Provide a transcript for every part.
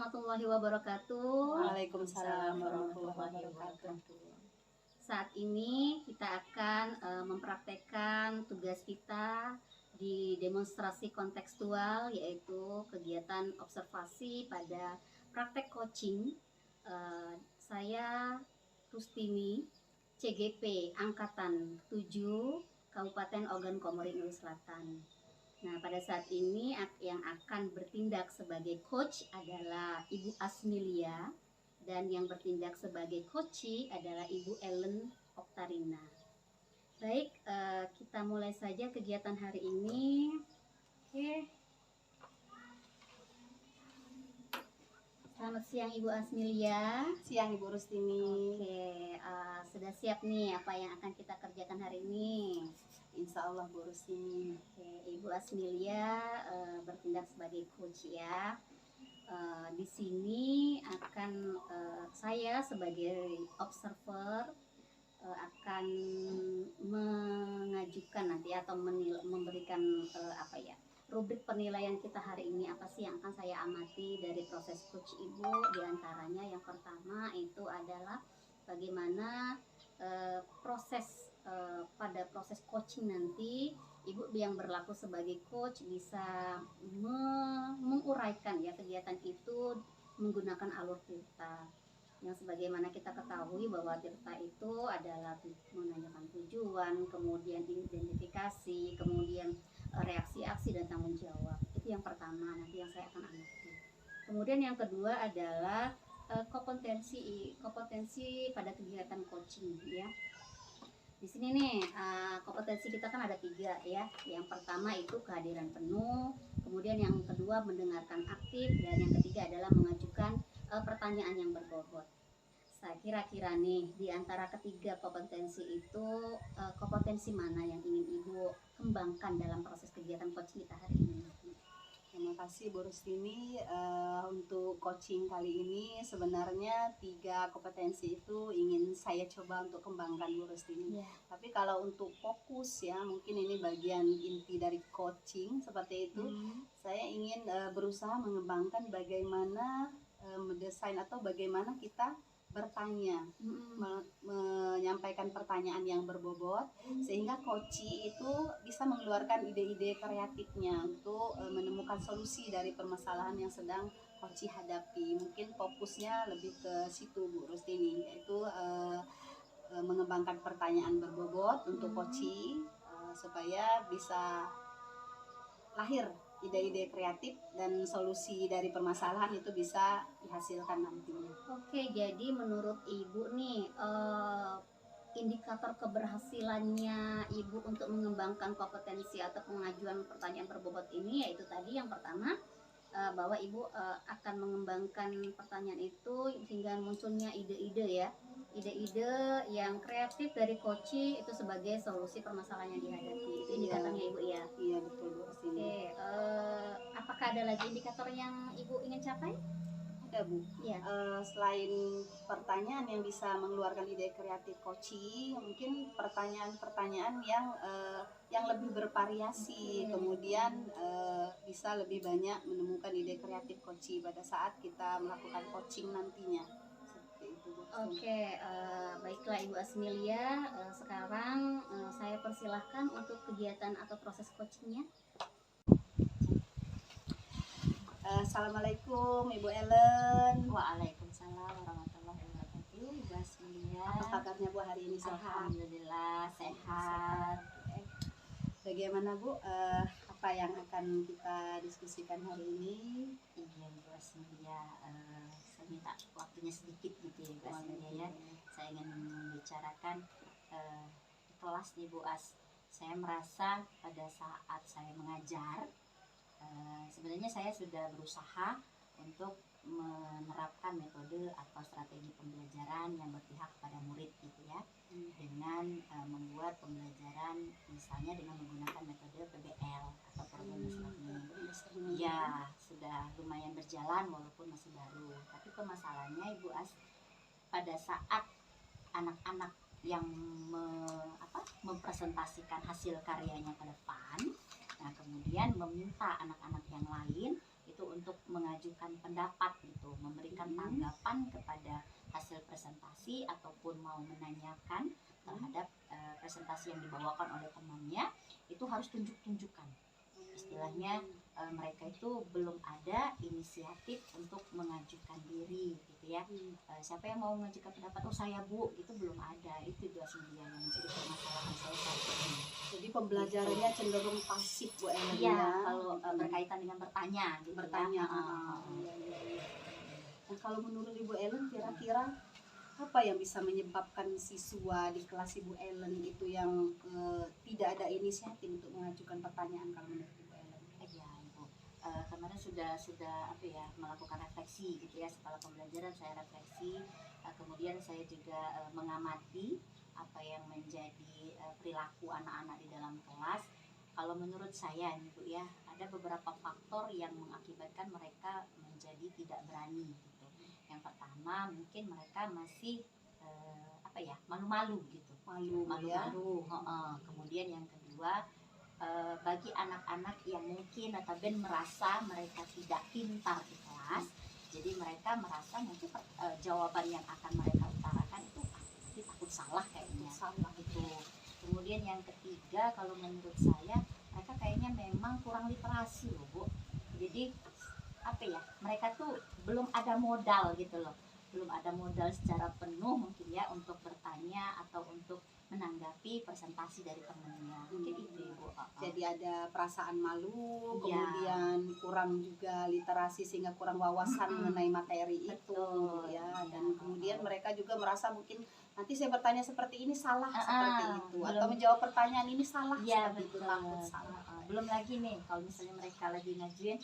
warahmatullahi wabarakatuh. Waalaikumsalam warahmatullahi wabarakatuh. Saat ini kita akan mempraktekkan tugas kita di demonstrasi kontekstual, yaitu kegiatan observasi pada praktek coaching. Saya Rustini, CGP Angkatan 7, Kabupaten Ogan Komering Ulu Selatan. Nah, pada saat ini yang akan bertindak sebagai coach adalah Ibu Asmilia, dan yang bertindak sebagai coachee adalah Ibu Ellen Oktarina. Baik, kita mulai saja kegiatan hari ini. Oke. Selamat siang Ibu Asmilia. Siang Ibu Rustini. Oke, sudah siap nih apa yang akan kita kerjakan hari ini? Insya Allah Bu Rustini. Oke, Ibu Asmilia bertindak sebagai coach ya. Di sini akan saya sebagai observer akan mengajukan nanti atau memberikan rubrik penilaian kita hari ini. Apa sih yang akan saya amati dari proses coach Ibu? Diantaranya yang pertama itu adalah bagaimana pada proses coaching nanti Ibu yang berlaku sebagai coach bisa menguraikan ya kegiatan itu menggunakan alur tirta. Yang sebagaimana kita ketahui bahwa tirta itu adalah menanyakan tujuan, kemudian identifikasi, kemudian reaksi aksi dan tanggung jawab. Itu yang pertama nanti yang saya akan amati. Kemudian yang kedua adalah kompetensi pada kegiatan coaching ya. Di sini nih kompetensi kita kan ada 3 ya. Yang pertama itu kehadiran penuh, kemudian yang kedua mendengarkan aktif, dan yang ketiga adalah mengajukan pertanyaan yang berbobot. Saya kira-kira nih di antara ketiga kompetensi itu kompetensi mana yang ingin Ibu kembangkan dalam proses kegiatan coaching kita hari ini? Terima kasih Bu Rustini. Untuk coaching kali ini sebenarnya 3 kompetensi itu ingin saya coba untuk kembangkan Bu Rustini. Tapi kalau untuk fokus ya, mungkin ini bagian inti dari coaching seperti itu. Saya ingin berusaha mengembangkan bagaimana mendesain atau bagaimana kita bertanya, menyampaikan pertanyaan yang berbobot sehingga coachee itu bisa mengeluarkan ide-ide kreatifnya untuk menemukan solusi dari permasalahan yang sedang coachee hadapi. Mungkin fokusnya lebih ke situ Bu Rustini, yaitu mengembangkan pertanyaan berbobot untuk coachee supaya bisa lahir ide-ide kreatif dan solusi dari permasalahan itu bisa dihasilkan nantinya. Oke, jadi menurut Ibu nih indikator keberhasilannya Ibu untuk mengembangkan kompetensi atau pengajuan pertanyaan berbobot ini yaitu tadi yang pertama bahwa Ibu akan mengembangkan pertanyaan itu hingga munculnya ide-ide ya, ide-ide yang kreatif dari coachee itu sebagai solusi permasalahan yang dihadapi. Itu indikatornya Ibu ya? Iya betul Bu. Oke, apakah ada lagi indikator yang Ibu ingin capai? Ada Bu. Ya. Selain pertanyaan yang bisa mengeluarkan ide kreatif coachee, mungkin pertanyaan-pertanyaan yang lebih bervariasi, kemudian bisa lebih banyak menemukan ide kreatif coachee pada saat kita melakukan coaching nantinya. Seperti itu Bu. Oke, baiklah Ibu Asmilia, sekarang saya persilahkan untuk kegiatan atau proses coachingnya. Assalamualaikum Ibu Ellen. Waalaikumsalam warahmatullahi wabarakatuh. Ibu Asmilia, apa kabarnya Bu hari ini? Alhamdulillah sehat. Bagaimana Bu, apa yang akan kita diskusikan hari ini? Iya Ibu Asmilia, saya minta waktunya sedikit gitu ya Ibu Asmilia ya. Saya ingin membicarakan di kelas nih Bu As. Saya merasa pada saat saya mengajar, sebenarnya saya sudah berusaha untuk menerapkan metode atau strategi pembelajaran yang berpihak pada murid gitu ya, dengan membuat pembelajaran misalnya dengan menggunakan metode PBL atau Problem Based Learning. Ya sudah lumayan berjalan walaupun masih baru, tapi permasalahannya Ibu As, pada saat anak-anak yang mempresentasikan hasil karyanya ke depan, nah kemudian meminta anak-anak yang lain itu untuk untuk mengajukan pendapat gitu, memberikan tanggapan kepada hasil presentasi ataupun mau menanyakan terhadap presentasi yang dibawakan oleh temannya, itu harus tunjuk-tunjukkan. Istilahnya mereka itu belum ada inisiatif untuk mengajukan diri gitu ya. Siapa yang mau mengajukan pendapat, oh saya Bu, gitu belum ada. Itu Bu Asmilia yang menjadi permasalahan saya saat ini. Jadi pembelajarannya cenderung pasif Bu Ellen Iya, ya. kalau berkaitan dengan bertanya gitu Bertanya. ya. Iya, iya, iya. Nah, kalau menurut Ibu Ellen kira-kira apa yang bisa menyebabkan siswa di kelas Ibu Ellen itu yang tidak ada inisiatif untuk mengajukan pertanyaan kalau menurut Ibu Ellen? Iya Ibu, kemarin sudah apa ya, melakukan refleksi gitu ya. Setelah pembelajaran saya refleksi, kemudian saya juga mengamati apa yang menjadi perilaku anak-anak di dalam kelas. Kalau menurut saya nih Bu ya, ada beberapa faktor yang mengakibatkan mereka menjadi tidak berani gitu. Yang pertama mungkin mereka masih apa ya, malu-malu gitu, malu-malu. Kemudian yang kedua, bagi anak-anak yang mungkin notabene merasa mereka tidak pintar di kelas, jadi mereka merasa mungkin jawaban yang akan mereka utarakan itu nanti takut salah kayaknya, Salah. gitu. Kemudian yang ketiga, kalau menurut saya mereka kayaknya memang kurang literasi loh Bu. Jadi apa ya, mereka tuh belum ada modal gitu loh, belum ada modal secara penuh mungkin ya untuk bertanya atau untuk menanggapi presentasi dari temannya. Mungkin itu Ibu. Jadi ada perasaan malu, Iya. kemudian kurang juga literasi sehingga kurang wawasan mengenai materi Betul, itu ya. iya. Dan kemudian mereka juga merasa mungkin nanti saya bertanya seperti ini salah seperti itu, belum. atau menjawab pertanyaan ini salah Iya, seperti itu, betul. takut salah. Belum lagi nih kalau misalnya mereka lagi ngajuin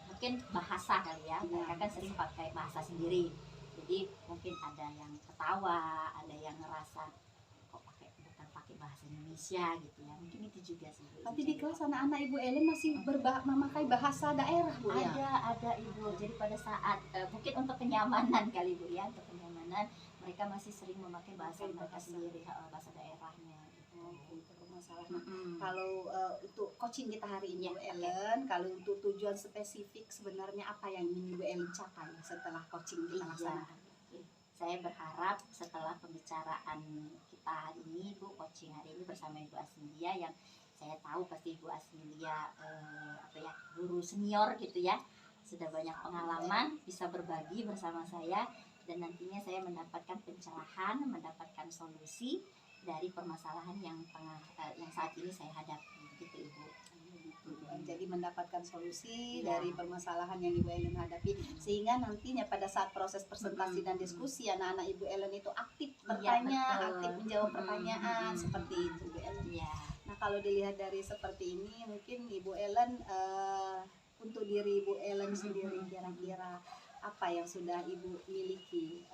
mungkin bahasa kali ya, mereka kan sering pakai bahasa sendiri, jadi mungkin ada yang ketawa, ada yang ngerasa kok bukan pakai bahasa Indonesia gitu ya, mungkin itu juga sih Bu. Tapi di kelas anak-anak Ibu Ellen masih memakai bahasa daerah Bu ya? Ada Ibu, jadi pada saat mungkin untuk kenyamanan kali Bu ya, untuk kenyamanan mereka masih sering memakai bahasa mereka sendiri, bahasa daerahnya gitu. Itu masalah. Kalau untuk coaching kita hari ini Bu Ellen, kalau untuk tujuan spesifik sebenarnya apa yang ingin Bu Ellen capai setelah coaching kita laksanakan? Saya berharap setelah pembicaraan kita hari ini Bu, coaching hari ini bersama Ibu Asmilia, yang saya tahu pasti Ibu Asmilia apa ya, guru senior gitu ya, sudah banyak pengalaman, bisa berbagi bersama saya, dan nantinya saya mendapatkan pencerahan, mendapatkan solusi dari permasalahan yang saat ini saya hadapi gitu Ibu. Jadi mendapatkan solusi dari permasalahan yang Ibu Ellen hadapi, sehingga nantinya pada saat proses presentasi dan diskusi anak-anak Ibu Ellen itu aktif bertanya, aktif menjawab pertanyaan seperti itu Bu Ellen. Nah, kalau dilihat dari seperti ini, mungkin Ibu Ellen untuk diri Ibu Ellen sendiri kira-kira apa yang sudah Ibu miliki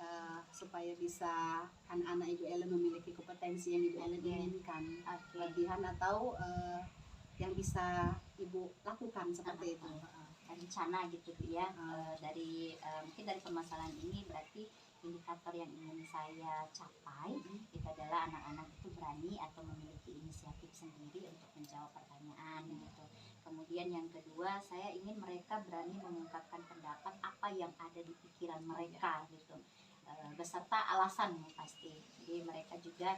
supaya bisa anak-anak Ibu Ellen memiliki kompetensi yang Ibu Ellen inginkan, latihan atau yang bisa Ibu lakukan seperti itu. Rencana gitu Bu ya, dari mungkin dari permasalahan ini berarti indikator yang ingin saya capai itu adalah anak-anak itu berani atau memiliki inisiatif sendiri untuk menjawab pertanyaan gitu. Kemudian yang kedua, saya ingin mereka berani mengungkapkan pendapat apa yang ada di pikiran mereka gitu, beserta alasan pasti. Jadi mereka juga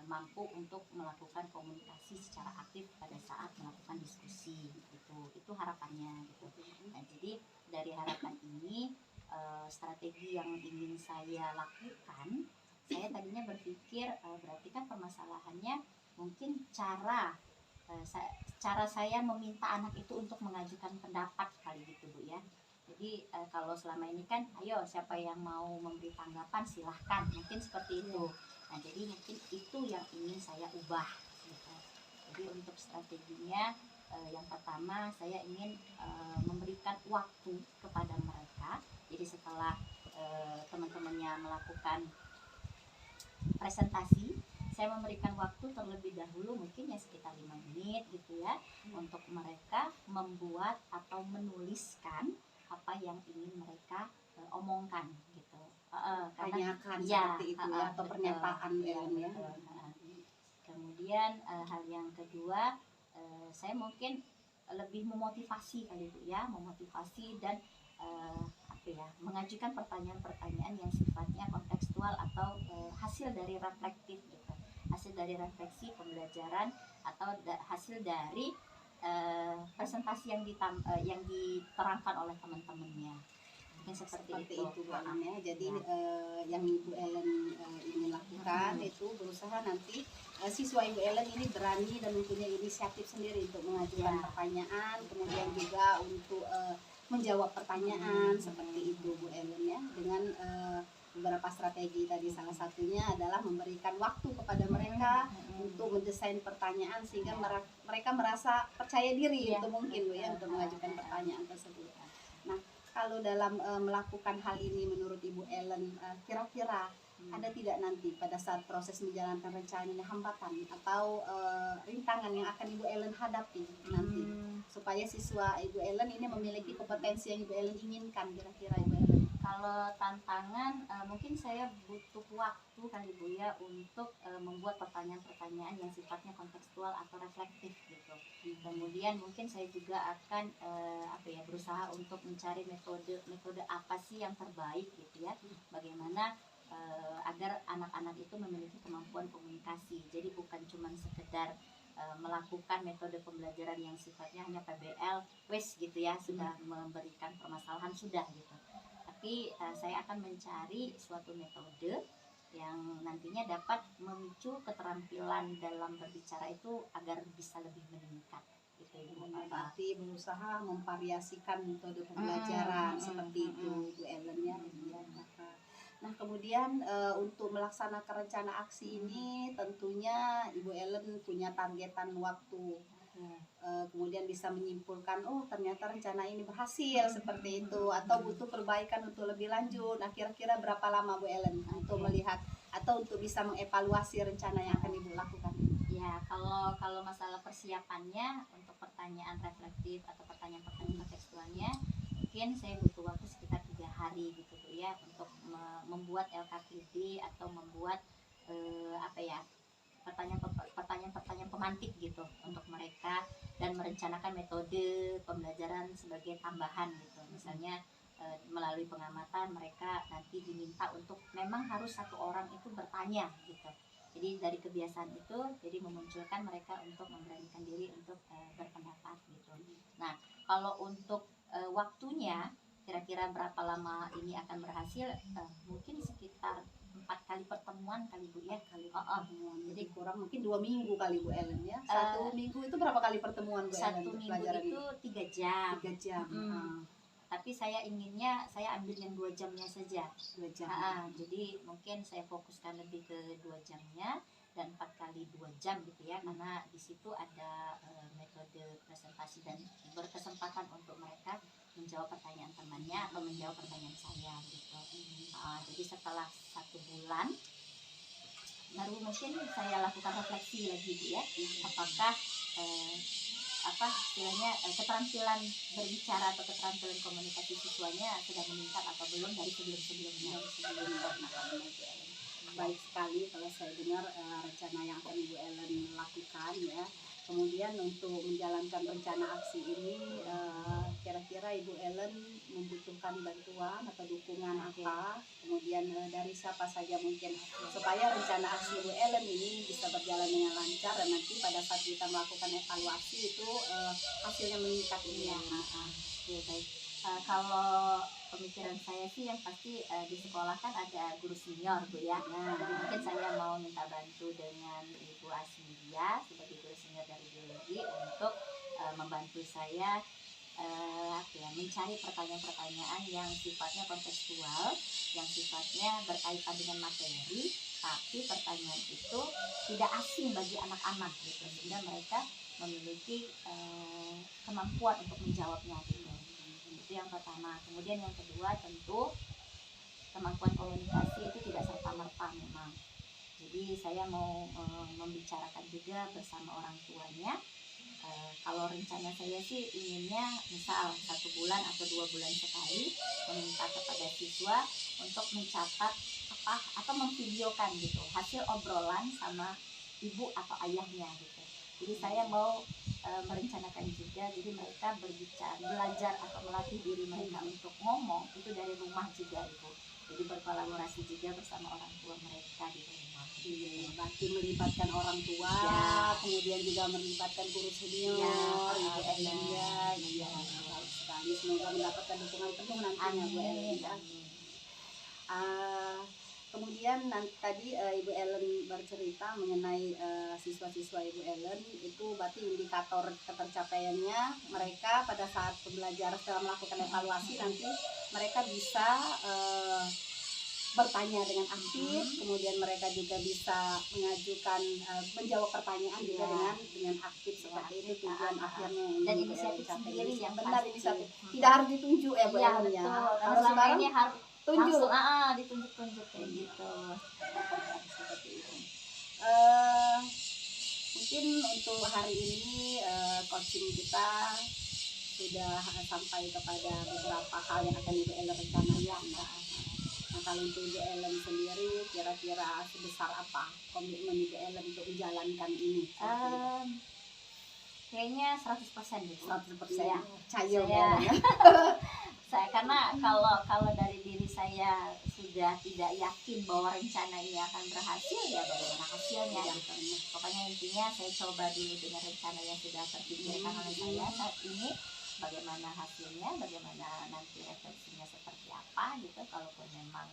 mampu untuk melakukan komunikasi secara aktif pada saat melakukan diskusi gitu. Itu harapannya gitu. Nah, jadi dari harapan ini strategi yang ingin saya lakukan, saya tadinya berpikir berarti kan permasalahannya mungkin cara saya meminta anak itu untuk mengajukan pendapat kali gitu Bu ya. Jadi kalau selama ini kan ayo siapa yang mau memberi tanggapan silahkan, mungkin seperti itu. Nah, jadi mungkin itu yang ingin saya ubah gitu. Jadi untuk strateginya yang pertama saya ingin memberikan waktu kepada mereka. Jadi setelah teman-temannya melakukan presentasi, saya memberikan waktu terlebih dahulu mungkin ya sekitar 5 menit gitu ya, untuk mereka membuat atau menuliskan apa yang ingin mereka omongkan gitu. Tanyakan seperti itu ya, atau pernyataan ya. Kemudian hal yang kedua, saya mungkin lebih memotivasi kali Bu ya, memotivasi dan mengajukan pertanyaan-pertanyaan yang sifatnya kontekstual atau hasil dari reflektif gitu, hasil dari refleksi pembelajaran atau hasil dari presentasi yang diterangkan oleh teman-temannya. Mungkin seperti itu Bu Ellen ya. Jadi Ya. yang Ibu Ellen ingin lakukan itu berusaha nanti siswa Ibu Ellen ini berani dan mempunyai inisiatif sendiri untuk mengajukan Ya. pertanyaan, kemudian juga untuk menjawab pertanyaan seperti itu Bu Ellen ya, dengan beberapa strategi tadi. Salah satunya adalah memberikan waktu kepada mereka untuk mendesain pertanyaan sehingga mereka merasa percaya diri itu mungkin Bu ya, untuk mengajukan pertanyaan tersebut. Nah, kalau dalam melakukan hal ini menurut Ibu Ellen, kira-kira ada tidak nanti pada saat proses menjalankan rencana ini hambatan atau rintangan yang akan Ibu Ellen hadapi nanti supaya siswa Ibu Ellen ini memiliki kompetensi yang Ibu Ellen inginkan, kira-kira Ibu Ellen? Kalau tantangan mungkin saya butuh waktu kali Bu ya untuk membuat pertanyaan-pertanyaan yang sifatnya kontekstual atau reflektif gitu. Kemudian mungkin saya juga akan berusaha untuk mencari metode apa sih yang terbaik gitu ya. Bagaimana agar anak-anak itu memiliki kemampuan komunikasi. Jadi bukan cuma sekedar melakukan metode pembelajaran yang sifatnya hanya PBL, wes gitu ya, sudah memberikan permasalahan sudah gitu. Tapi saya akan mencari suatu metode yang nantinya dapat memicu keterampilan dalam berbicara itu agar bisa lebih meningkat gitu Ibu. Berarti berusaha memvariasikan metode pembelajaran seperti itu Bu Ellen ya. Nah, kemudian untuk melaksanakan rencana aksi ini tentunya Ibu Ellen punya targetan waktu. Kemudian bisa menyimpulkan, oh ternyata rencana ini berhasil seperti itu, atau butuh perbaikan untuk lebih lanjut. Nah, kira-kira berapa lama Bu Ellen untuk melihat atau untuk bisa mengevaluasi rencana yang akan Ibu lakukan? Ya, kalau masalah persiapannya untuk pertanyaan reflektif atau pertanyaan-pertanyaan kontekstualnya, mungkin saya butuh waktu sekitar 3 hari gitu Bu ya, untuk membuat LKTD atau membuat pertanyaan-pertanyaan pemantik gitu untuk mereka, dan merencanakan metode pembelajaran sebagai tambahan gitu. Misalnya melalui pengamatan mereka nanti diminta untuk memang harus satu orang itu bertanya gitu. Jadi dari kebiasaan itu jadi memunculkan mereka untuk memberanikan diri untuk berpendapat gitu. Nah, kalau untuk waktunya kira-kira berapa lama ini akan berhasil, mungkin sekitar 4 kali pertemuan kali Bu ya. Jadi kurang mungkin 2 minggu kali Bu Ellen ya. Satu minggu itu berapa kali pertemuan Bu Ellen? Satu minggu itu 3 jam. 3 jam. Tapi saya inginnya saya ambil yang 2 jamnya saja. 2 jam. Jadi mungkin saya fokuskan lebih ke 2 jamnya dan 4 kali 2 jam gitu ya, karena di situ ada metode presentasi dan berkesempatan untuk mereka menjawab pertanyaan temannya atau menjawab pertanyaan saya gitu. Jadi setelah 1 bulan baru mungkin saya lakukan refleksi lagi Bu ya, apakah istilahnya keterampilan berbicara atau keterampilan komunikasi siswanya sudah meningkat atau belum dari sebelum-sebelumnya. Baik sekali kalau saya dengar rencana yang akan Ibu Ellen lakukan ya. Kemudian untuk menjalankan rencana aksi ini kira-kira Ibu Ellen membutuhkan bantuan atau dukungan apa? Kemudian dari siapa saja mungkin, supaya rencana aksi Ibu Ellen ini bisa berjalan dengan lancar dan nanti pada saat kita melakukan evaluasi itu hasilnya meningkat ini ya. Oke, baik. Kalau pemikiran saya sih yang pasti di sekolah kan ada guru senior Bu ya. Jadi mungkin saya mau minta bantu dengan Ibu Asmidia sebagai guru senior dari biologi untuk membantu saya mencari pertanyaan-pertanyaan yang sifatnya kontekstual, yang sifatnya berkaitan dengan materi, tapi pertanyaan itu tidak asing bagi anak-anak gitu, sehingga mereka memiliki kemampuan untuk menjawabnya gitu. Itu yang pertama. Kemudian yang kedua tentu kemampuan komunikasi itu tidak serta-merta memang. Jadi saya mau membicarakan juga bersama orang tuanya. Kalau rencana saya sih inginnya misal 1 bulan atau 2 bulan sekali meminta kepada siswa untuk mencatat atau memvideokan gitu hasil obrolan sama ibu atau ayahnya gitu. Jadi saya mau merencanakan juga, jadi mereka belajar atau melatih diri mereka untuk ngomong itu dari rumah juga Ibu. Jadi berkolaborasi juga bersama orang tua mereka di rumah. Iya, berarti melibatkan orang tua, Ya. kemudian juga melibatkan guru senior, Ya, Ibu Ellen ya. iya. Baik sekali, semoga mendapatkan dukungan penuh nantinya Bu Ellen Amin. ya. Amin. Kemudian tadi Ibu Ellen bercerita mengenai siswa-siswa Ibu Ellen, itu berarti indikator ketercapaiannya mereka pada saat pembelajaran setelah melakukan evaluasi nanti mereka bisa bertanya dengan aktif, kemudian mereka juga bisa mengajukan menjawab pertanyaan juga Iya. dengan aktif, seperti itu aktif, tujuan akhirnya yang dan ingin Bu Ellen inisiatif capai. sendiri yang benar, pasti. inisiatif tidak harus ditunjuk ya Bu Iya Ellen ya. betul. Karena Kalau selama sekarang ini harus tunjuk langsung ditunjuk-tunjuk kayak gitu. seperti itu. Mungkin untuk hari ini coaching kita sudah sampai kepada beberapa hal yang akan Ibu Ellen rencanakan. Nah, kalau untuk Ibu Ellen sendiri kira-kira sebesar apa komitmen Ibu Ellen untuk menjalankan ini? Kayaknya 100% deh. 100% Iya. cair Saya- ya. Saya karena kalau dari diri saya sudah tidak yakin bahwa rencana ini akan berhasil, ya bagaimana hasilnya gitu. Pokoknya intinya saya coba dulu dengan rencana yang sudah terpikirkan oleh saya saat ini, bagaimana hasilnya, bagaimana nanti refleksinya seperti apa gitu. Kalaupun memang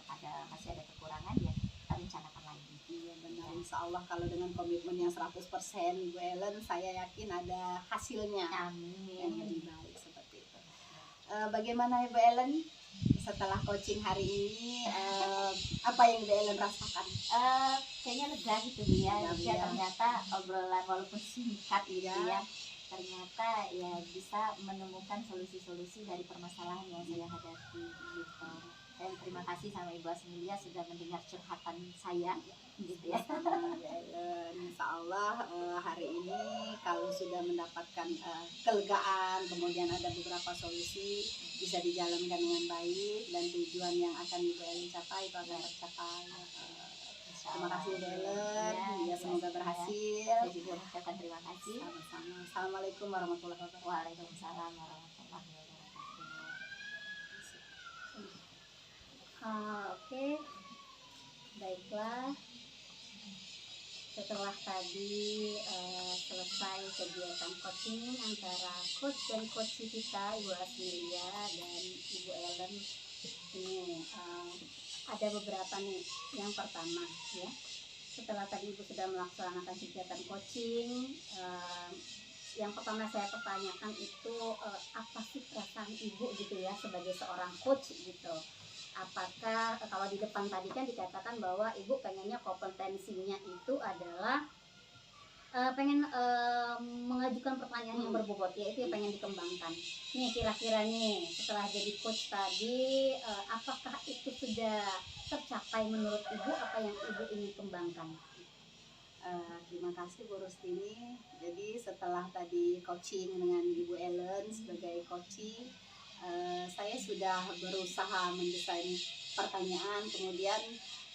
masih ada kekurangan, ya kita rencanakan lagi. Iya benar, insya Allah kalau dengan komitmen yang 100% Ibu Ellen, saya yakin ada hasilnya yang Amin. lebih baik seperti itu. Bagaimana Ibu Ellen setelah coaching hari ini, apa yang Ibu Ellen rasakan? Kayaknya lega gitu Bu ya. Lega, Jadi ya. ternyata obrolan walaupun singkat gitu Iya. ya, ternyata ya bisa menemukan solusi-solusi dari permasalahan yang saya hadapi gitu. Saya terima kasih sama Ibu Asmilia sudah mendengar curhatan saya gitu ya. Insya Allah hari ini kalau sudah mendapatkan kelegaan, kemudian ada beberapa solusi bisa dijalankan dengan baik, dan tujuan yang akan Ibu Ellen capai itu akan tercapai. Terima kasih Ibu Ellen, ya, semoga berhasil. Saya juga mengucapkan terima kasih. Sama-sama. Assalamualaikum warahmatullahi wabarakatuh. Waalaikumsalam warahmatullahi wabarakatuh. Oke, baiklah. Setelah tadi selesai kegiatan coaching antara coach dan coach kita Ibu Asmilia dan Ibu Ellen, ini ada beberapa nih. Yang pertama ya, setelah tadi Ibu sudah melaksanakan kegiatan coaching, yang pertama saya pertanyakan itu apa sih perasaan Ibu gitu ya sebagai seorang coach gitu. Apakah kalau di depan tadi kan dikatakan bahwa Ibu pengennya kompetensinya itu adalah pengen mengajukan pertanyaan yang berbobot, yaitu yang pengen dikembangkan. Nih kira-kira nih setelah jadi coach tadi, apakah itu sudah tercapai menurut Ibu apa yang Ibu ingin kembangkan? Terima kasih Bu Rustini. Jadi setelah tadi coaching dengan Ibu Ellen sebagai coaching, saya sudah berusaha mendesain pertanyaan, kemudian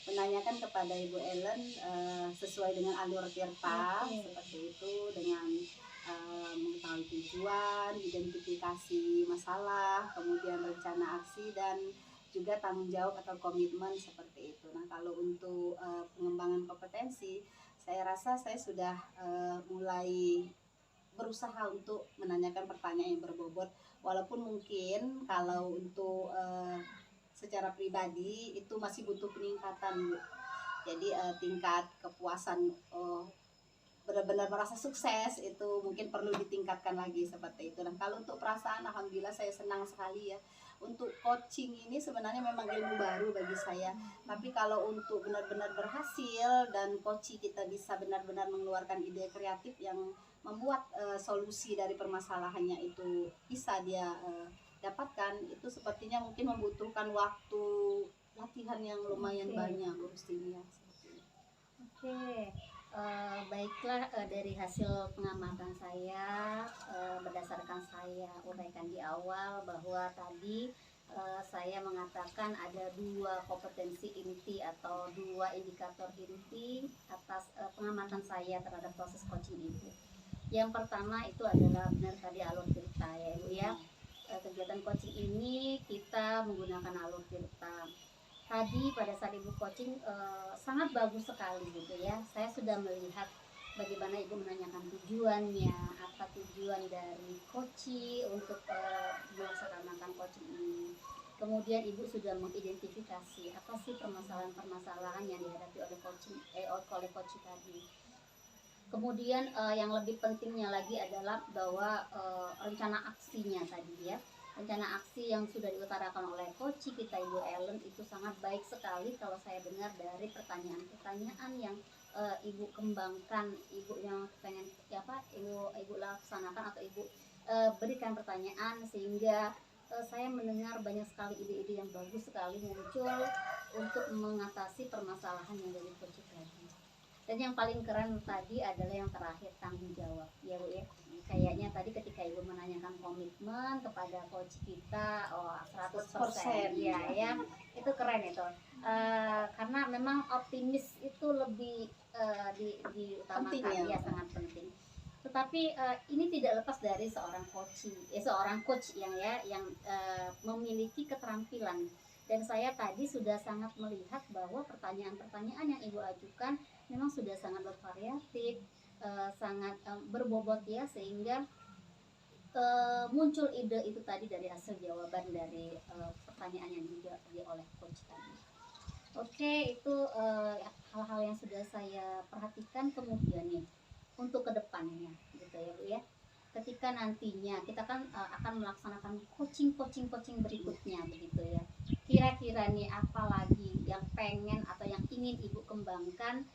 menanyakan kepada Ibu Ellen sesuai dengan alur Tirta, seperti itu, dengan mengetahui tujuan, identifikasi masalah, kemudian rencana aksi, dan juga tanggung jawab atau komitmen seperti itu. Nah, kalau untuk pengembangan kompetensi, saya rasa saya sudah mulai berusaha untuk menanyakan pertanyaan yang berbobot, walaupun mungkin kalau untuk secara pribadi itu masih butuh peningkatan Bu. Jadi tingkat kepuasan benar-benar merasa sukses itu mungkin perlu ditingkatkan lagi seperti itu. Nah, kalau untuk perasaan, alhamdulillah saya senang sekali ya. Untuk coaching ini sebenarnya memang ilmu baru bagi saya, tapi kalau untuk benar-benar berhasil dan coaching kita bisa benar-benar mengeluarkan ide kreatif yang membuat solusi dari permasalahannya itu bisa dia dapatkan, itu sepertinya mungkin membutuhkan waktu latihan yang lumayan banyak Bu Rustini ya. Oke. Baiklah, dari hasil pengamatan saya, berdasarkan saya uraikan di awal bahwa tadi saya mengatakan ada 2 kompetensi inti atau 2 indikator inti atas pengamatan saya terhadap proses coaching itu. Yang pertama itu adalah benar tadi alur tirta ya Ibu ya. Kegiatan coaching ini kita menggunakan alur tirta. Tadi pada saat Ibu coaching sangat bagus sekali gitu ya. Saya sudah melihat bagaimana Ibu menanyakan tujuannya, apa tujuan dari coaching untuk melaksanakan coaching ini. Kemudian Ibu sudah mengidentifikasi apa sih permasalahan-permasalahan yang dihadapi oleh coaching tadi. Kemudian yang lebih pentingnya lagi adalah bahwa rencana aksinya tadi ya. Rencana aksi yang sudah diutarakan oleh coach kita Ibu Ellen itu sangat baik sekali kalau saya dengar dari pertanyaan-pertanyaan yang Ibu kembangkan, Ibu yang pengen Ibu laksanakan atau Ibu berikan pertanyaan sehingga saya mendengar banyak sekali ide-ide yang bagus sekali muncul untuk mengatasi permasalahan yang dari coach tadi. Dan yang paling keren tadi adalah yang terakhir, tanggung jawab ya Bu ya. Kayaknya tadi ketika Ibu menanyakan komitmen kepada coach kita 100% ya itu keren itu. Karena memang optimis itu lebih diutamakan ya, sangat penting. Tetapi ini tidak lepas dari seorang coach yang memiliki keterampilan. Dan saya tadi sudah sangat melihat bahwa pertanyaan-pertanyaan yang Ibu ajukan memang sudah sangat bervariatif, sangat berbobot ya, sehingga muncul ide itu tadi dari hasil jawaban dari pertanyaan yang dijawab oleh coach tadi. Oke, itu hal-hal yang sudah saya perhatikan. Kemudian nih untuk kedepannya gitu ya Bu ya, ketika nantinya kita kan akan melaksanakan coaching berikutnya begitu ya, kira-kira nih apa lagi yang pengen atau yang ingin Ibu kembangkan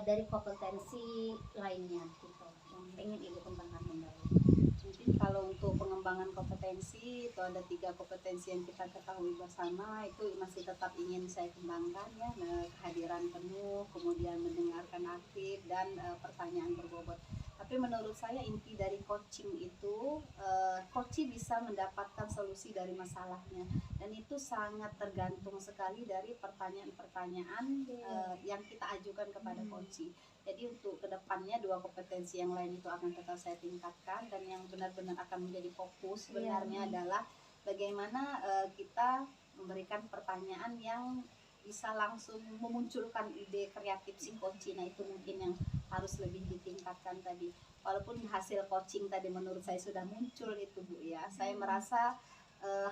dari kompetensi lainnya gitu, yang pengen Ibu kembangkan kembali? Mungkin kalau untuk pengembangan kompetensi itu ada 3 kompetensi yang kita ketahui bersama, itu masih tetap ingin saya kembangkan ya, kehadiran penuh, kemudian mendengarkan aktif, dan pertanyaan berbobot. Tapi menurut saya inti dari coaching itu, coaching bisa mendapatkan solusi dari masalahnya, dan itu sangat tergantung sekali dari pertanyaan-pertanyaan yang kita ajukan kepada coaching. Jadi untuk kedepannya 2 kompetensi yang lain itu akan tetap saya tingkatkan, dan yang benar-benar akan menjadi fokus sebenarnya adalah bagaimana kita memberikan pertanyaan yang bisa langsung memunculkan ide kreatif si coaching. Nah itu mungkin yang harus lebih ditingkatkan tadi. Walaupun hasil coaching tadi menurut saya sudah muncul itu Bu ya, saya merasa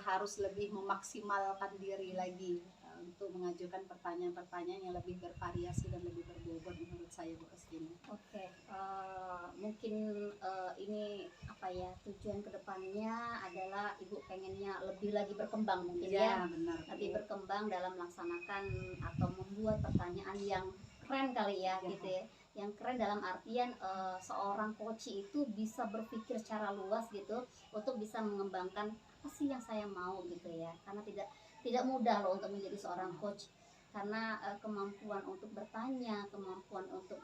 harus lebih memaksimalkan diri lagi untuk mengajukan pertanyaan-pertanyaan yang lebih bervariasi dan lebih berbobot menurut saya Bu Astini. Oke, mungkin ini apa ya, tujuan kedepannya adalah Ibu pengennya lebih lagi berkembang mungkin ya, benar, lebih berkembang dalam melaksanakan atau membuat pertanyaan yang keren kali ya gitu ya, yang keren dalam artian seorang coach itu bisa berpikir secara luas gitu untuk bisa mengembangkan apa sih yang saya mau gitu ya, karena tidak mudah loh untuk menjadi seorang coach, karena kemampuan untuk bertanya, kemampuan untuk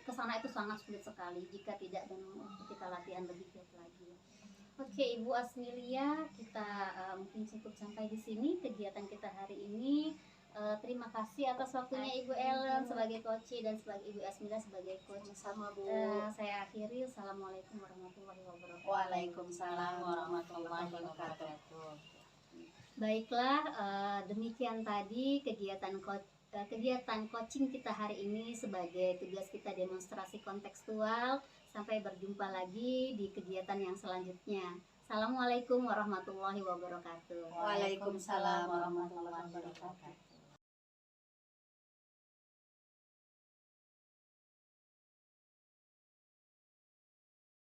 kesana itu sangat sulit sekali jika tidak kita latihan lebih giat lagi. Oke Ibu Asmilia, kita mungkin cukup sampai di sini kegiatan kita hari ini. Terima kasih atas waktunya Ibu Ellen sebagai coach dan sebagai Ibu Asmilia sebagai coach. Sama Bu. Saya akhiri. Assalamualaikum warahmatullahi wabarakatuh. Waalaikumsalam warahmatullahi wabarakatuh. Baiklah, demikian tadi kegiatan coaching kita hari ini sebagai tugas kita demonstrasi kontekstual. Sampai berjumpa lagi di kegiatan yang selanjutnya. Assalamualaikum warahmatullahi wabarakatuh. Waalaikumsalam warahmatullahi wabarakatuh.